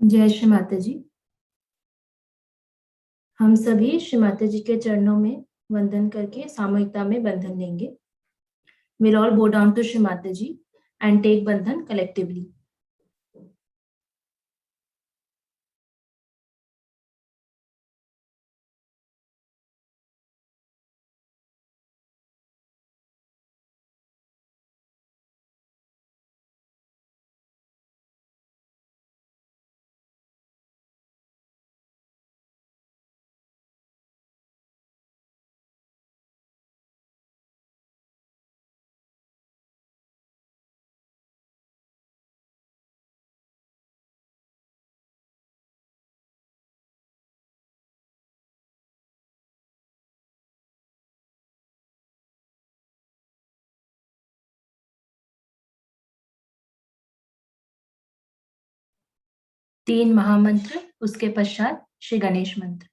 जय श्री माता जी। हम सभी श्री माता जी के चरणों में वंदन करके सामूहिकता में बंधन लेंगे। We'll all bow down to Shri Mata Ji and take bandhan collectively. तीन महामंत्र, उसके पश्चात श्री गणेश मंत्र।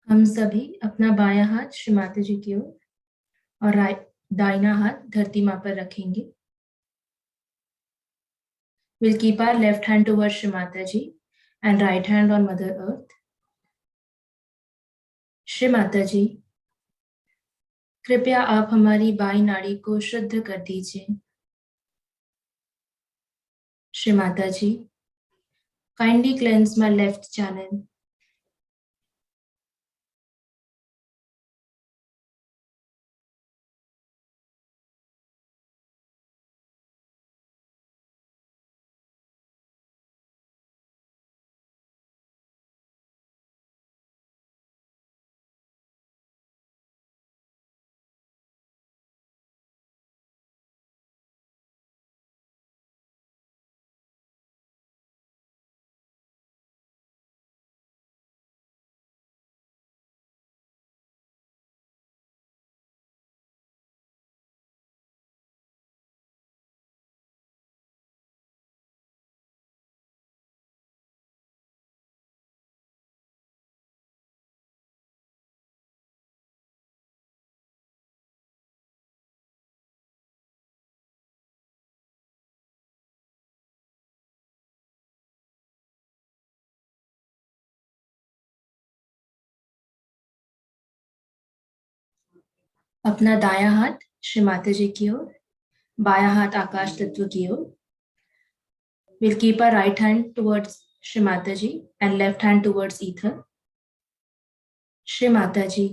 हम सभी अपना बायां हाथ श्री माता जी की ओर और दाहिना हाथ धरती मां पर रखेंगे। We'll keep our left hand towards Shri Mata Ji and right hand on Mother Earth. Shri Mata जी, कृपया आप हमारी बाई नाड़ी को शुद्ध कर दीजिए। Shri Mataji, kindly cleanse my left channel. अपना दायां हाथ श्री माता जी की ओर, बायां हाथ आकाश तत्व की ओर. We'll keep our right hand towards Shri Mataji and left hand towards ether. Shri Mata जी,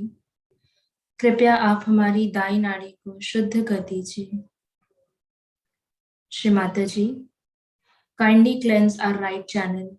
कृपया आप हमारी दाई नाड़ी को शुद्ध कर दीजिए. श्री माता जी, kindly cleanse our right channel.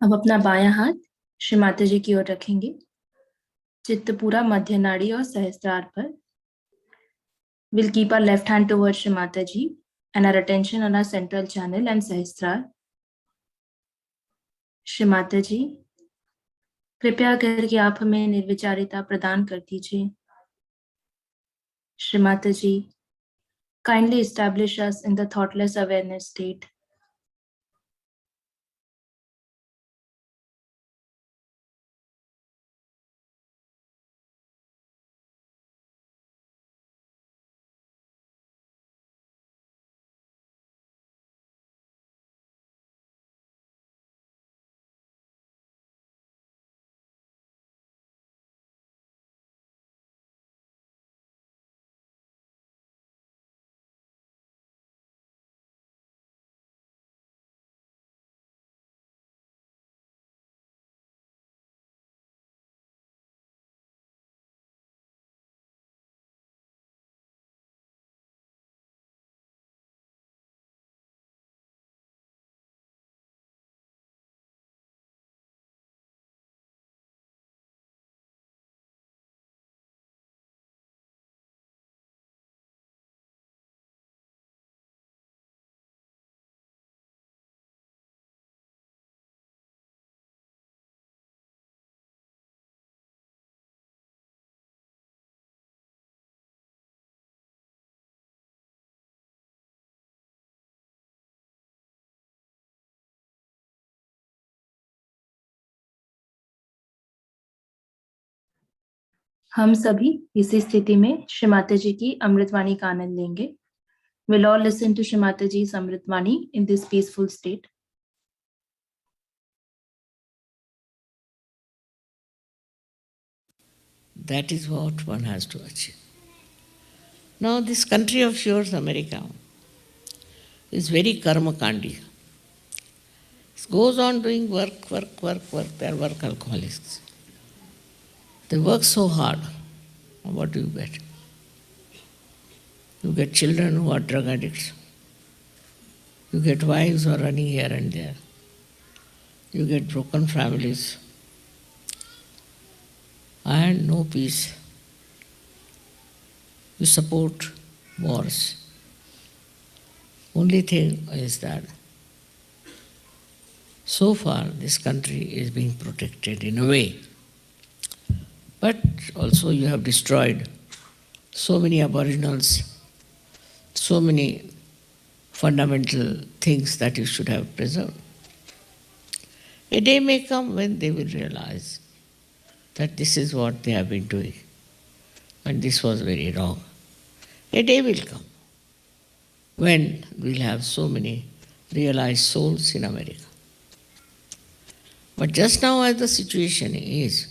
अब अपना बायां हाथ श्री माता जी की ओर रखेंगे, चित्त पूरा मध्य नाड़ी और सहस्त्रार पर. We'll keep our left hand towards Shri Mata Ji and our attention on our central channel and सहस्त्रार. Shri Mata जी, कृपया करके आप हमें निर्विचारिता प्रदान कर दीजिए. श्री माता जी, kindly establish us in the thoughtless awareness state. हम सभी इसी स्थिति में श्री माता जी की अमृतवाणी का आनंद लेंगे. We'll all listen to Shri Mata Ji's Amritvani in this peaceful state. That is what one has to achieve. Now, this country of yours, America, is very karma-kandi. It goes on doing work. They are work alcoholics. They work so hard. What do you get? You get children who are drug addicts. You get wives who are running here and there. You get broken families. And no peace. You support wars. Only thing is that so far this country is being protected in a way. But also you have destroyed so many aboriginals, so many fundamental things that you should have preserved. A day may come when they will realize that this is what they have been doing and this was very wrong. A day will come when we'll have so many realized souls in America. But just now as the situation is,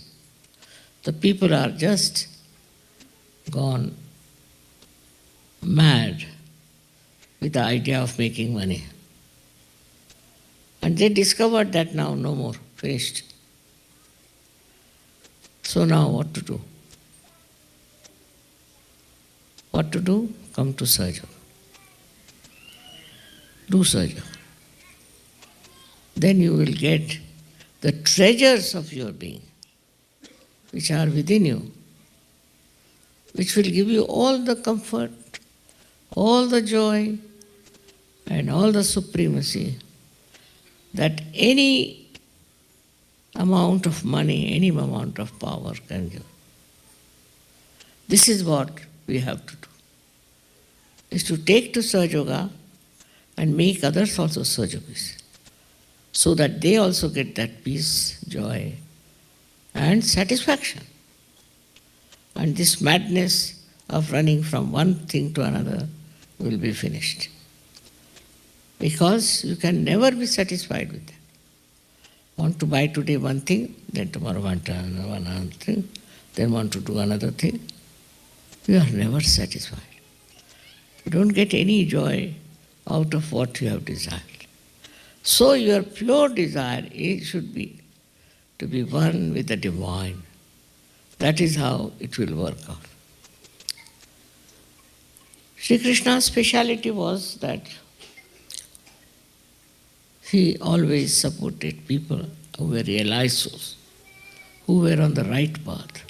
the people are just gone mad with the idea of making money. And they discovered that now no more, finished. So now what to do? What to do? Come to Sahaja. Do Sahaja. Then you will get the treasures of your being, which are within you, which will give you all the comfort, all the joy, and all the supremacy that any amount of money, any amount of power can give. This is what we have to do, is to take to Sahaja and make others also Sahajogis, so that they also get that peace, joy, and satisfaction. And this madness of running from one thing to another will be finished. Because you can never be satisfied with that. Want to buy today one thing, then tomorrow want another thing, then want to do another thing. You are never satisfied. You don't get any joy out of what you have desired. So your pure desire should be to be one with the divine. That is how it will work out. Shri Krishna's speciality was that he always supported people who were realized souls, who were on the right path,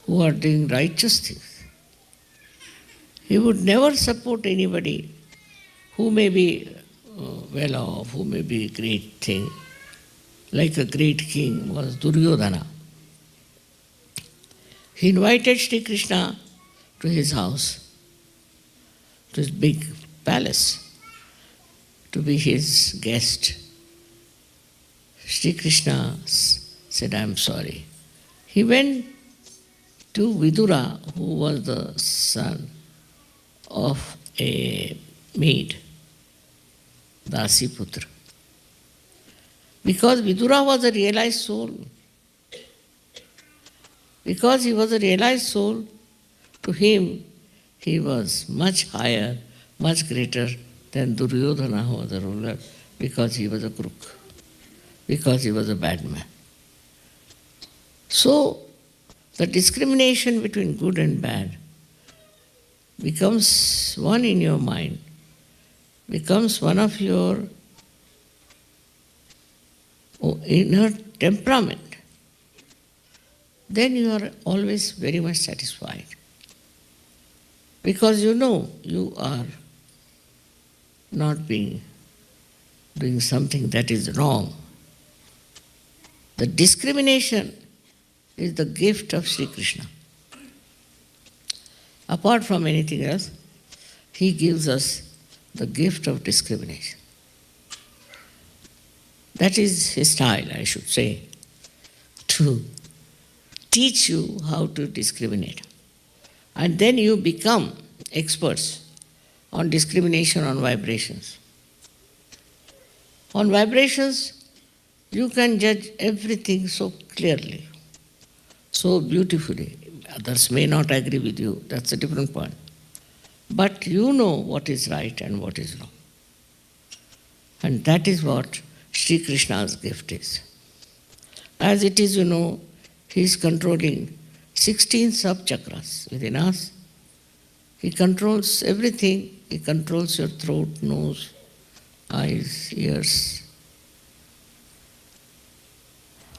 who are doing righteous things. He would never support anybody who may be well off, who may be a great thing, like a great king was Duryodhana. He invited Shri Krishna to his house, to his big palace, to be his guest. Shri Krishna said, I am sorry. He went to Vidura, who was the son of a maid, Dasiputra. Because Vidura was a realized soul. Because he was a realized soul, to him he was much higher, much greater than Duryodhana, who was a ruler, because he was a crook, because he was a bad man. So, the discrimination between good and bad becomes one in your mind, becomes one of your inner temperament. Then you are always very much satisfied. Because you know you are not doing something that is wrong. The discrimination is the gift of Sri Krishna. Apart from anything else, he gives us the gift of discrimination. That is his style, I should say, to teach you how to discriminate. And then you become experts on discrimination on vibrations. On vibrations, you can judge everything so clearly, so beautifully. Others may not agree with you, that's a different point. But you know what is right and what is wrong. And that is what Sri Krishna's gift is. As it is, you know, he is controlling 16 sub-chakras within us. He controls everything. He controls your throat, nose, eyes, ears.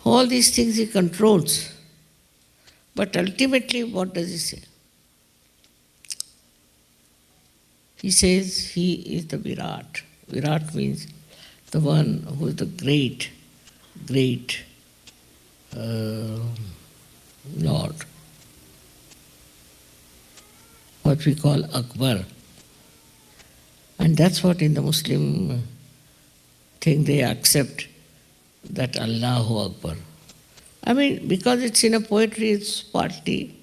All these things he controls. But ultimately, what does he say? He says he is the Virat. Virat means the one who is the great, great Lord. What we call Akbar. And that's what in the Muslim thing they accept, that Allahu Akbar. I mean, because it's in a poetry, it's partly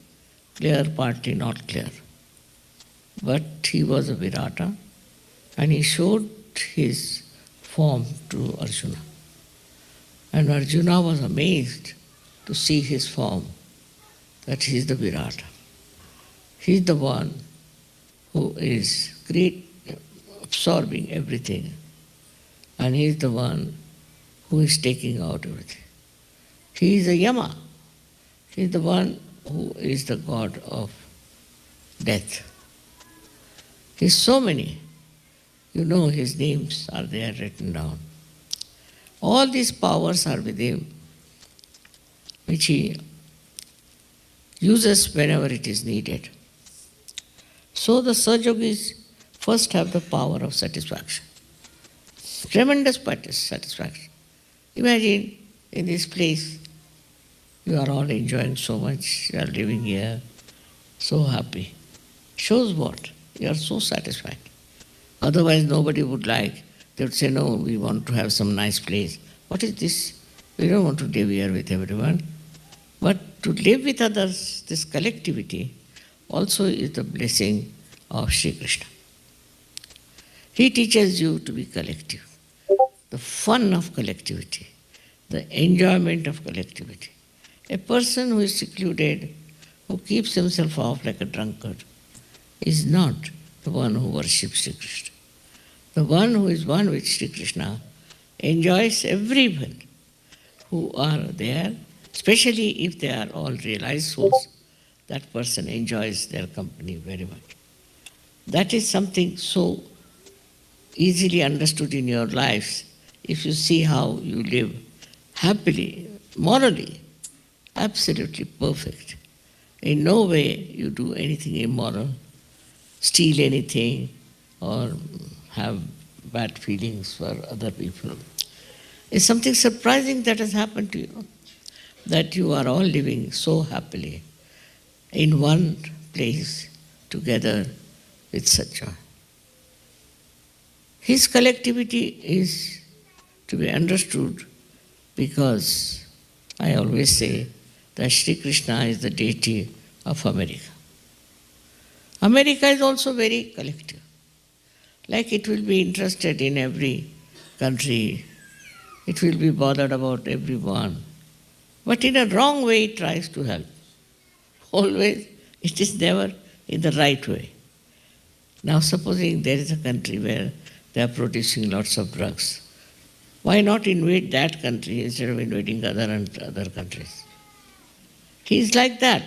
clear, partly not clear. But he was a Virata, and he showed his form to Arjuna. And Arjuna was amazed to see his form, that he is the Virata. He is the one who is absorbing everything, and he is the one who is taking out everything. He is a Yama. He is the one who is the god of death. He is so many. You know his names are there written down. All these powers are with him, which he uses whenever it is needed. So the Sahajogis first have the power of satisfaction. Tremendous satisfaction. Imagine in this place, you are all enjoying so much, you are living here, so happy. Shows what? You are so satisfied. Otherwise nobody would like. They would say, no, we want to have some nice place. What is this? We don't want to live here with everyone. But to live with others, this collectivity, also is the blessing of Shri Krishna. He teaches you to be collective. The fun of collectivity, the enjoyment of collectivity. A person who is secluded, who keeps himself off like a drunkard, is not the one who worships Shri Krishna. The one who is one with Shri Krishna enjoys everyone who are there, especially if they are all realized souls. That person enjoys their company very much. That is something so easily understood in your lives if you see how you live happily, morally, absolutely perfect. In no way you do anything immoral, steal anything, or have bad feelings for other people. It's something surprising that has happened to you, that you are all living so happily in one place together with such joy. His collectivity is to be understood because I always say that Shri Krishna is the deity of America. America is also very collective. Like it will be interested in every country, it will be bothered about everyone, but in a wrong way it tries to help. Always, it is never in the right way. Now supposing there is a country where they are producing lots of drugs, why not invade that country instead of invading other countries? He is like that.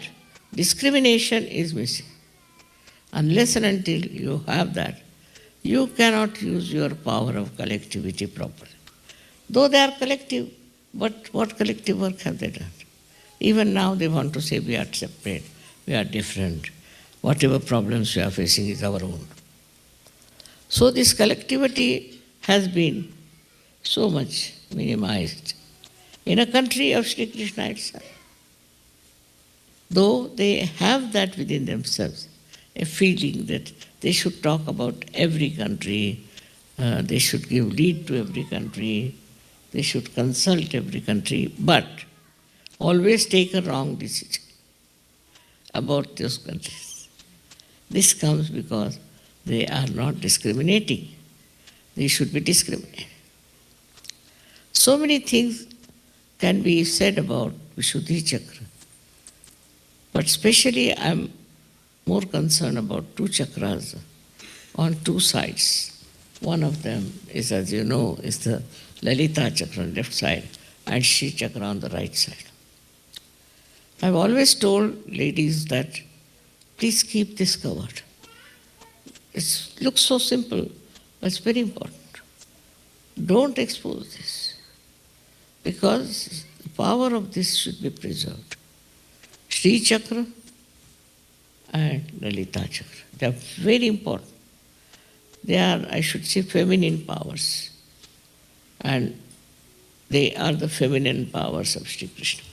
Discrimination is missing. Unless and until you have that, you cannot use your power of collectivity properly. Though they are collective, but what collective work have they done? Even now they want to say we are separate, we are different. Whatever problems we are facing is our own. So this collectivity has been so much minimized in a country of Shri Krishna itself. Though they have that within themselves, a feeling that they should talk about every country, they should give lead to every country, they should consult every country, but always take a wrong decision about those countries. This comes because they are not discriminating. They should be discriminated. So many things can be said about Vishuddhi Chakra, but especially I am more concerned about two chakras on two sides. One of them is, as you know, is the Lalita Chakra on the left side and Shri Chakra on the right side. I've always told ladies that please keep this covered. It looks so simple, but it's very important. Don't expose this, because the power of this should be preserved. Shri Chakra and Lalita Chakra, they are very important. They are, I should say, feminine powers. And they are the feminine powers of Shri Krishna,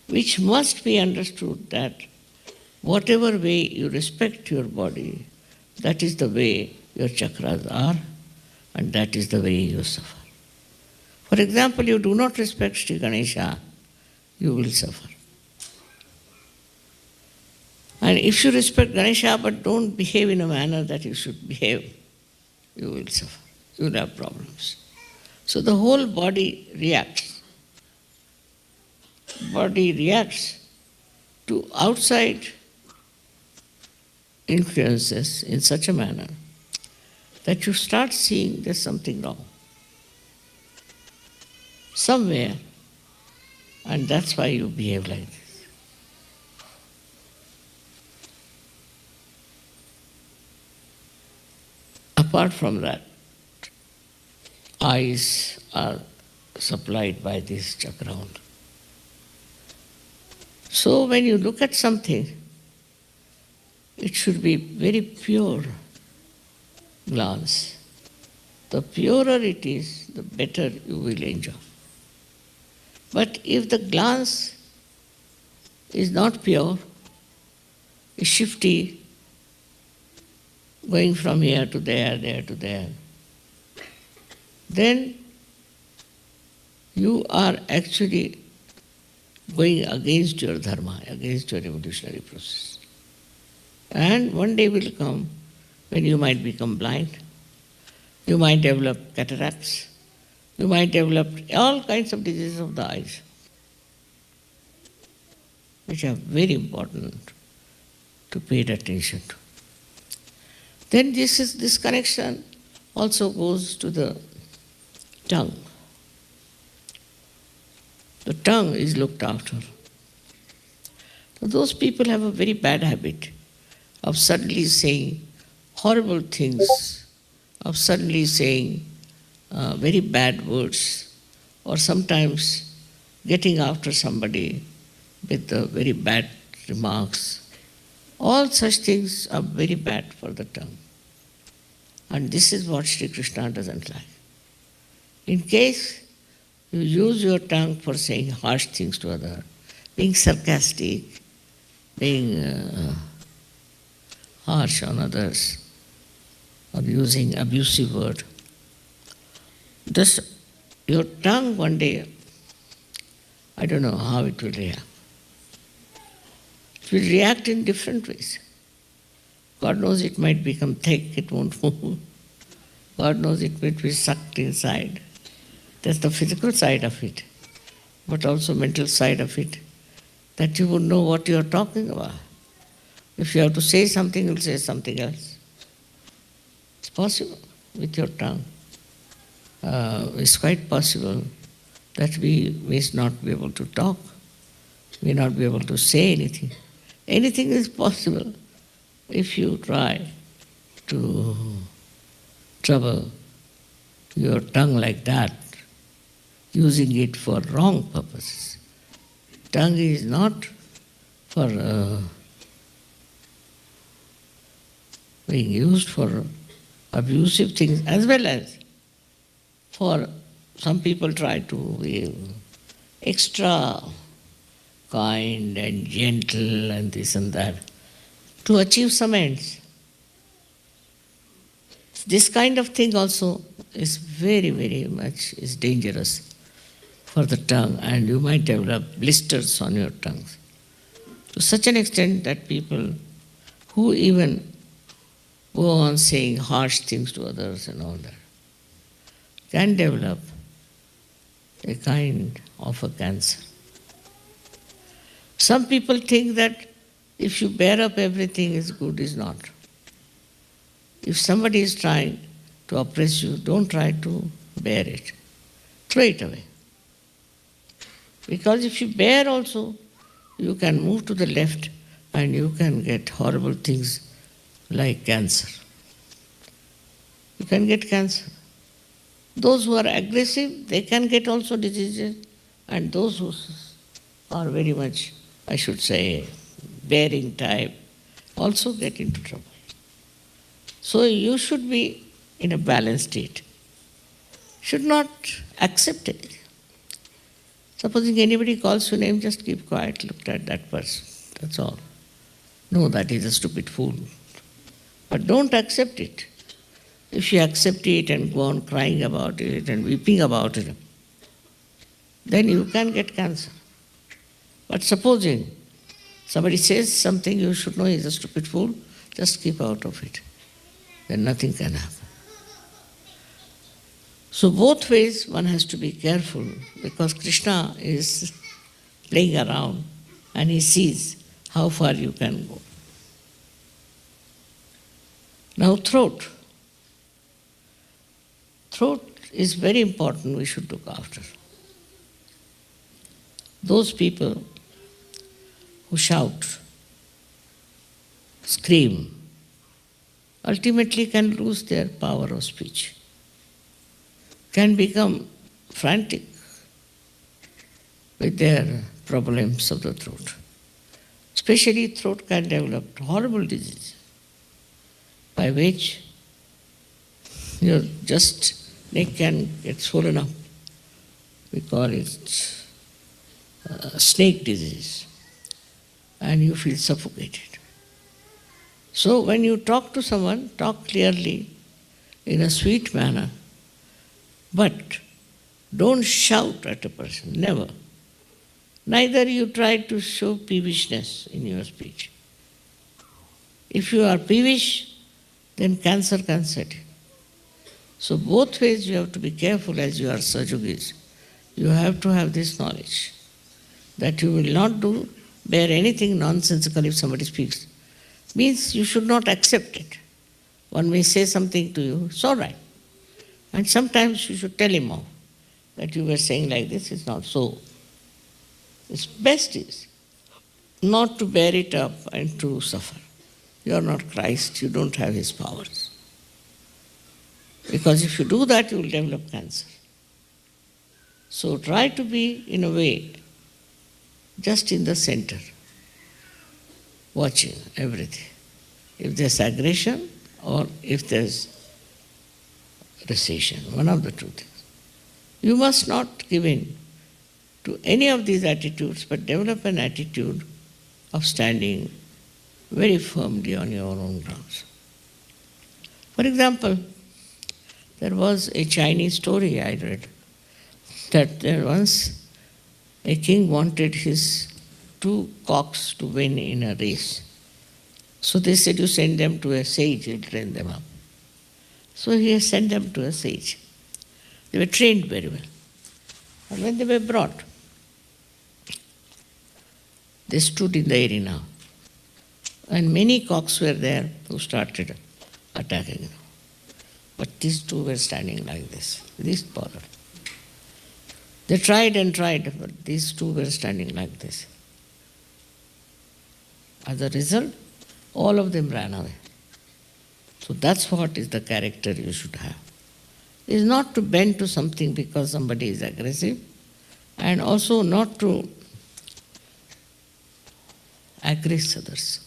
which must be understood that whatever way you respect your body, that is the way your chakras are, and that is the way you suffer. For example, you do not respect Shri Ganesha, you will suffer. And if you respect Ganesha but don't behave in a manner that you should behave, you will suffer. You will have problems. So the whole body reacts. Body reacts to outside influences in such a manner that you start seeing there's something wrong somewhere, and that's why you behave like this. Apart from that, eyes are supplied by this chakra only. So when you look at something, it should be very pure glance. The purer it is, the better you will enjoy. But if the glance is not pure, is shifty, going from here to there to there, then you are actually going against your dharma, against your evolutionary process. And one day will come when you might become blind, you might develop cataracts, you might develop all kinds of diseases of the eyes, which are very important to pay attention to. Then this connection also goes to the tongue. The tongue is looked after. So those people have a very bad habit of suddenly saying horrible things, of suddenly saying very bad words, or sometimes getting after somebody with very bad remarks. All such things are very bad for the tongue. And this is what Shri Krishna doesn't like. In case you use your tongue for saying harsh things to others, being sarcastic, being harsh on others, or using abusive word, your tongue one day, I don't know how it will react. It will react in different ways. God knows it might become thick, it won't move. God knows it might be sucked inside. That's the physical side of it, but also mental side of it, that you would know what you are talking about. If you have to say something, you'll say something else. It's possible with your tongue. It's quite possible that we may not be able to talk, may not be able to say anything. Anything is possible if you try to trouble your tongue like that, using it for wrong purposes. Tongue is not for being used for abusive things, as well as for some people try to be extra kind and gentle and this and that to achieve some ends. This kind of thing also is very, very much is dangerous for the tongue, and you might develop blisters on your tongues to such an extent that people who even go on saying harsh things to others and all that can develop a kind of a cancer. Some people think that if you bear up, everything is good. Is not. If somebody is trying to oppress you, don't try to bear it. Throw it away. Because if you bear also, you can move to the left and you can get horrible things like cancer. You can get cancer. Those who are aggressive, they can get also diseases, and those who are very much, I should say, bearing type, also get into trouble. So you should be in a balanced state. Should not accept it. Supposing anybody calls your name, just keep quiet, look at that person. That's all. No, that is a stupid fool. But don't accept it. If you accept it and go on crying about it and weeping about it, then you can get cancer. But supposing somebody says something you should know is a stupid fool, just keep out of it. Then nothing can happen. So both ways one has to be careful, because Krishna is playing around and he sees how far you can go. Now throat. Throat is very important, we should look after. Those people who shout, scream, ultimately can lose their power of speech, can become frantic with their problems of the throat. Especially throat can develop horrible disease by which your just neck can get swollen up. We call it snake disease, and you feel suffocated. So when you talk to someone, talk clearly in a sweet manner, but don't shout at a person, never. Neither you try to show peevishness in your speech. If you are peevish, then cancer can set in. So both ways you have to be careful as you are Sajogis. You have to have this knowledge that you will not bear anything nonsensical if somebody speaks. Means you should not accept it. One may say something to you, it's all right. And sometimes you should tell him off that you were saying like this, it's not so. It's best is not to bear it up and to suffer. You are not Christ, you don't have his powers. Because if you do that, you will develop cancer. So try to be, in a way, just in the center, watching everything. If there's aggression or if there's recession, one of the two things. You must not give in to any of these attitudes, but develop an attitude of standing very firmly on your own grounds. For example, there was a Chinese story I read that there once a king wanted his 2 cocks to win in a race. So they said, you send them to a sage, he'll train them up. So he sent them to a sage. They were trained very well. And when they were brought, they stood in the arena. And many cocks were there who started attacking them. But these 2 were standing like this, least bothered. They tried and tried, but these 2 were standing like this. As a result, all of them ran away. So that's what is the character you should have. Is not to bend to something because somebody is aggressive, and also not to aggress others,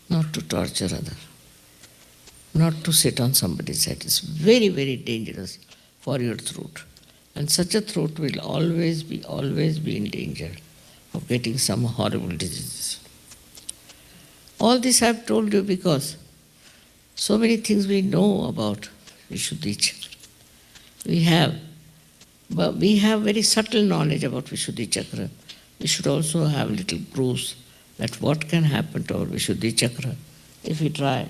not to torture others, not to sit on somebody's head. It's very, very dangerous for your throat. And such a throat will always be in danger of getting some horrible diseases. All this I have told you because so many things we know about Vishuddhi Chakra. But we have very subtle knowledge about Vishuddhi Chakra. We should also have little proofs that what can happen to our Vishuddhi Chakra if we try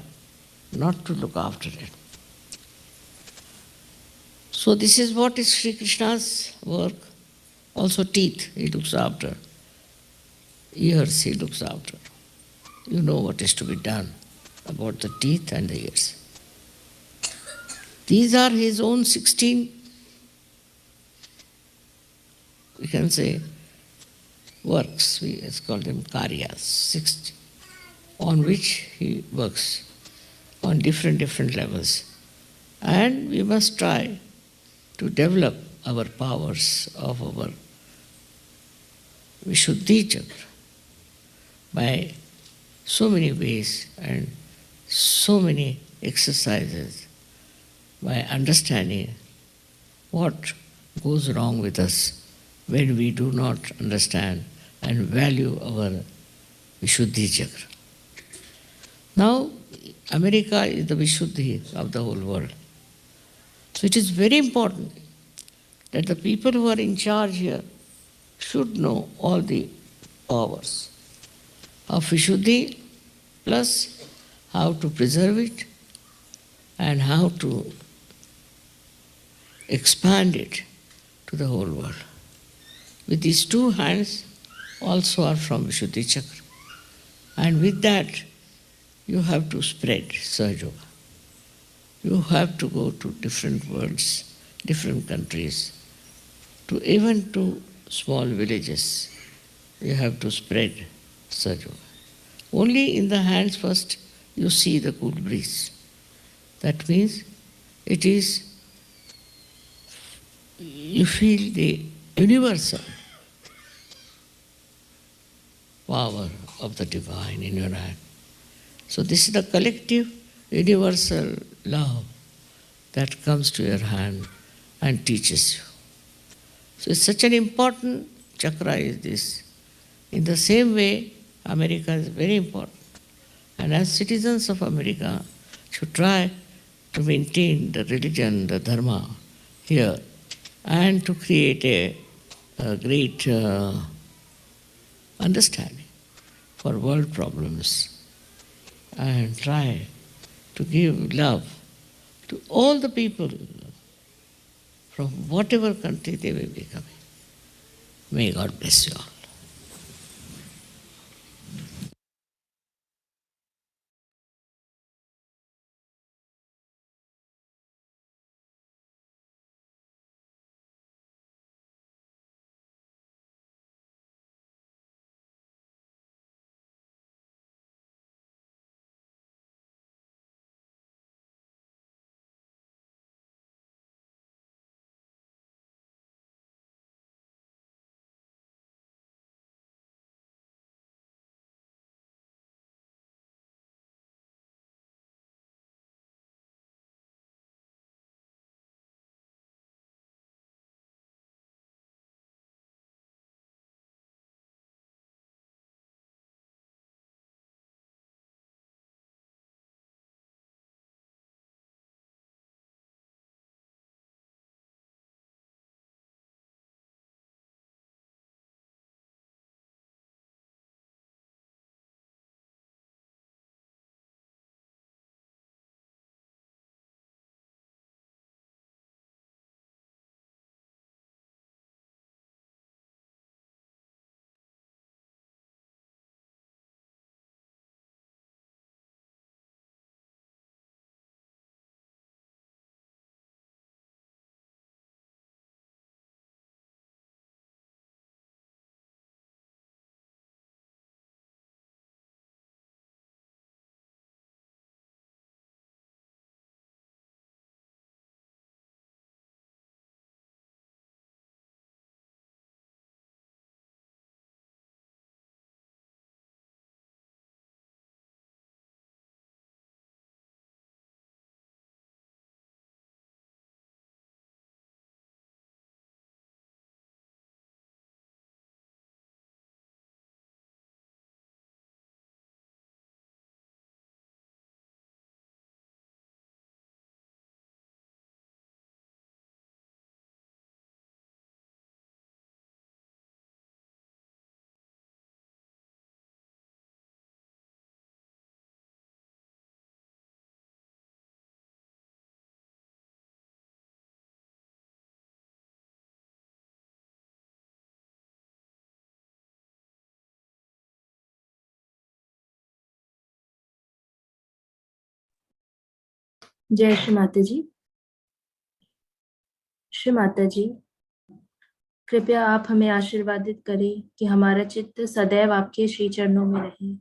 not to look after it. So this is what is Shri Krishna's work. Also teeth he looks after. Ears he looks after. You know what is to be done about the teeth and the ears. These are his own 16, we can say, works, we call them karyas, 60, on which he works on different levels. And we must try to develop our powers of our Vishuddhi Chakra by so many ways and so many exercises, by understanding what goes wrong with us when we do not understand and value our Vishuddhi Chakra. Now, America is the Vishuddhi of the whole world. So it is very important that the people who are in charge here should know all the powers of Vishuddhi, plus how to preserve it and how to expand it to the whole world. With these two hands also are from Vishuddhi Chakra. And with that, you have to spread Sahaja. You have to go to different worlds, different countries, to even to small villages. You have to spread Sahaja. Only in the hands first you see the cool breeze. That means it is, you feel the universal power of the divine in your hand. So this is the collective universal love that comes to your hand and teaches you. So it's such an important chakra is this. In the same way, America is very important. And as citizens of America, should try to maintain the religion, the dharma here, and to create a great understanding for world problems, and try to give love to all the people from whatever country they may be coming. May God bless you all. Jai Shri Mataji. Shri Mataji, कृपया आप हमें आशीर्वादित करें कि हमारा चित्त सदैव आपके श्री चरणों में रहे।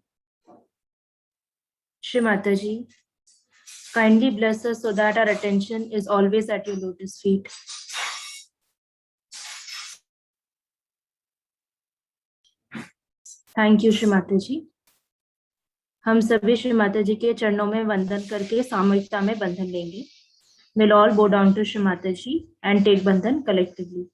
श्री माता जी, kindly bless us so that our attention is always at your lotus feet. Thank you Shri Mata जी। हम सभी श्री माता जी के चरणों में वंदन करके सामूहिकता में बंधन लेंगे। We'll all bow down to Shri Mataji and take bandhan collectively.